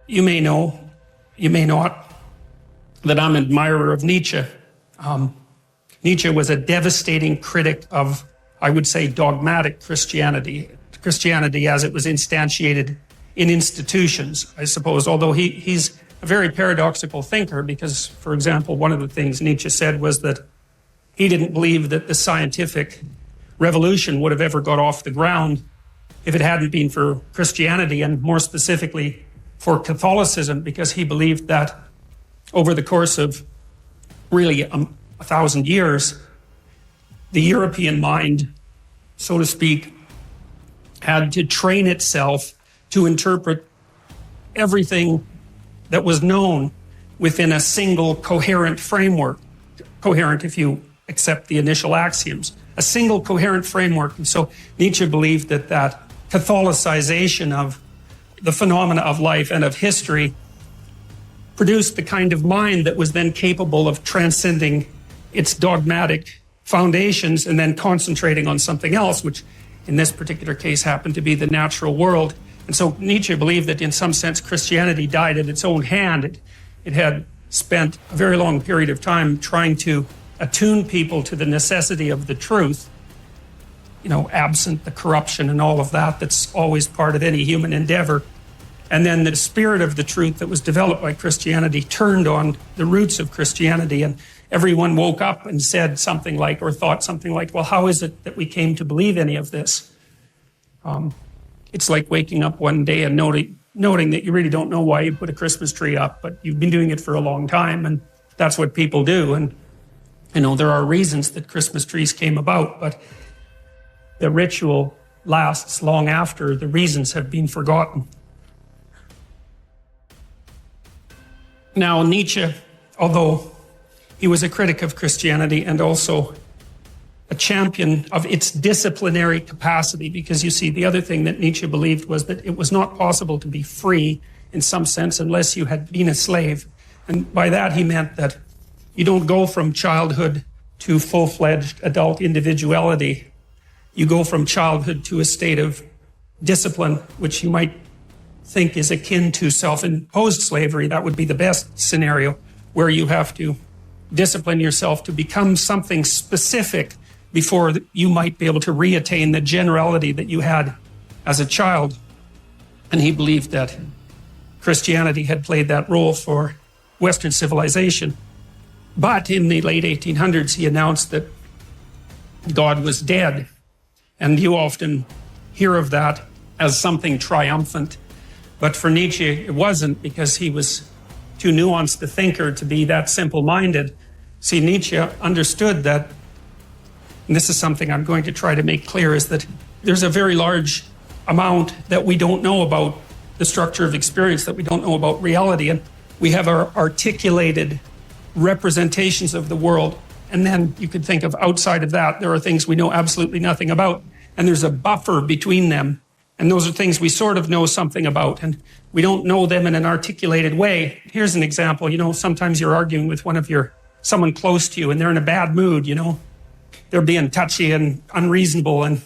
You may know, you may not, that I'm an admirer of Nietzsche. Nietzsche was a devastating critic of, I would say, dogmatic Christianity. Christianity as it was instantiated in institutions, I suppose, although he's a very paradoxical thinker because, for example, one of the things Nietzsche said was that he didn't believe that the scientific revolution would have ever got off the ground if it hadn't been for Christianity, and more specifically for Catholicism, because he believed that over the course of really 1,000 years, the European mind, so to speak, had to train itself to interpret everything that was known within a single coherent framework. Coherent if you accept the initial axioms. A single coherent framework. And so Nietzsche believed that that Catholicization of the phenomena of life and of history produced the kind of mind that was then capable of transcending its dogmatic foundations and then concentrating on something else, which in this particular case happened to be the natural world. And so Nietzsche believed that in some sense Christianity died at its own hand. It had spent a very long period of time trying to attune people to the necessity of the truth, absent the corruption and all of that that's always part of any human endeavor. And then the spirit of the truth that was developed by Christianity turned on the roots of Christianity, and everyone woke up and said something like, or thought something like, well, how is it that we came to believe any of this? It's like waking up one day and noting that you really don't know why you put a Christmas tree up, but you've been doing it for a long time, and that's what people do. And there are reasons that Christmas trees came about, but the ritual lasts long after the reasons have been forgotten. Now, Nietzsche, although he was a critic of Christianity and also a champion of its disciplinary capacity, because you see, the other thing that Nietzsche believed was that it was not possible to be free in some sense unless you had been a slave. And by that he meant that you don't go from childhood to full-fledged adult individuality. You go from childhood to a state of discipline, which you might think is akin to self-imposed slavery. That would be the best scenario, where you have to discipline yourself to become something specific before you might be able to reattain the generality that you had as a child. And he believed that Christianity had played that role for Western civilization. But in the late 1800s, he announced that God was dead. And you often hear of that as something triumphant. But for Nietzsche, it wasn't, because he was too nuanced a thinker to be that simple-minded. See, Nietzsche understood that, and this is something I'm going to try to make clear, is that there's a very large amount that we don't know about the structure of experience, that we don't know about reality. And we have our articulated representations of the world. And then you could think of outside of that, there are things we know absolutely nothing about. And there's a buffer between them. And those are things we sort of know something about. And we don't know them in an articulated way. Here's an example. Sometimes you're arguing with someone close to you, and they're in a bad mood, They're being touchy and unreasonable, and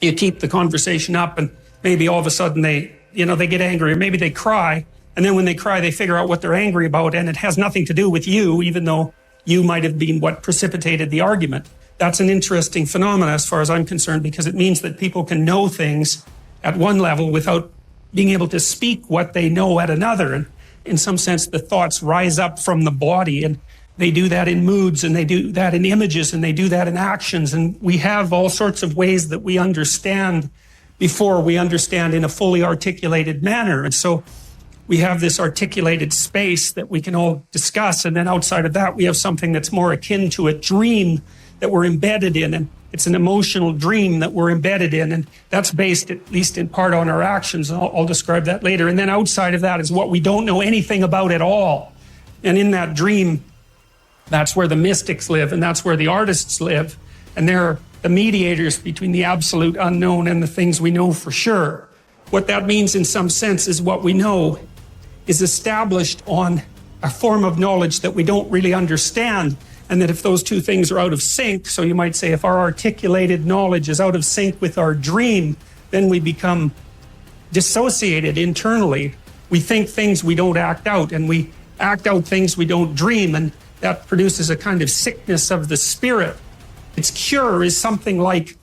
you keep the conversation up, and maybe all of a sudden they get angry, or maybe they cry. And then when they cry, they figure out what they're angry about, and it has nothing to do with you, even though you might have been what precipitated the argument. That's an interesting phenomenon as far as I'm concerned, because it means that people can know things at one level without being able to speak what they know at another. And in some sense, the thoughts rise up from the body, and they do that in moods, and they do that in images, and they do that in actions. And we have all sorts of ways that we understand before we understand in a fully articulated manner. And so we have this articulated space that we can all discuss. And then outside of that, we have something that's more akin to a dream that we're embedded in. And it's an emotional dream that we're embedded in. And that's based, at least in part, on our actions. And I'll describe that later. And then outside of that is what we don't know anything about at all. And in that dream, that's where the mystics live, and that's where the artists live. And they're the mediators between the absolute unknown and the things we know for sure. What that means in some sense is what we know is established on a form of knowledge that we don't really understand. And that if those two things are out of sync, so you might say if our articulated knowledge is out of sync with our dream, then we become dissociated internally. We think things we don't act out, and we act out things we don't dream, and that produces a kind of sickness of the spirit. Its cure is something like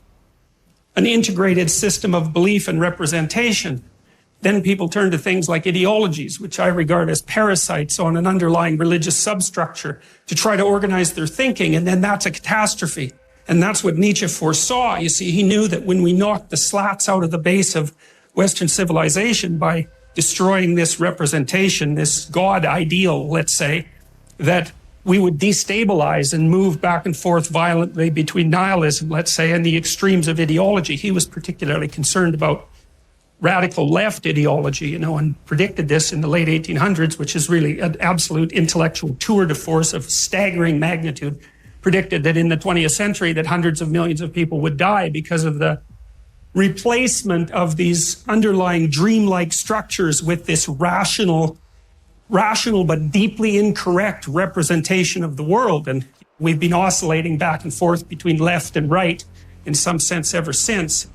an integrated system of belief and representation. Then people turn to things like ideologies, which I regard as parasites on an underlying religious substructure, to try to organize their thinking, and then that's a catastrophe. And that's what Nietzsche foresaw. You see, he knew that when we knocked the slats out of the base of Western civilization by destroying this representation, this God ideal, let's say, that we would destabilize and move back and forth violently between nihilism, let's say, and the extremes of ideology. He was particularly concerned about radical left ideology, and predicted this in the late 1800s, which is really an absolute intellectual tour de force of staggering magnitude. Predicted that in the 20th century that hundreds of millions of people would die because of the replacement of these underlying dreamlike structures with this rational but deeply incorrect representation of the world. And we've been oscillating back and forth between left and right in some sense ever since.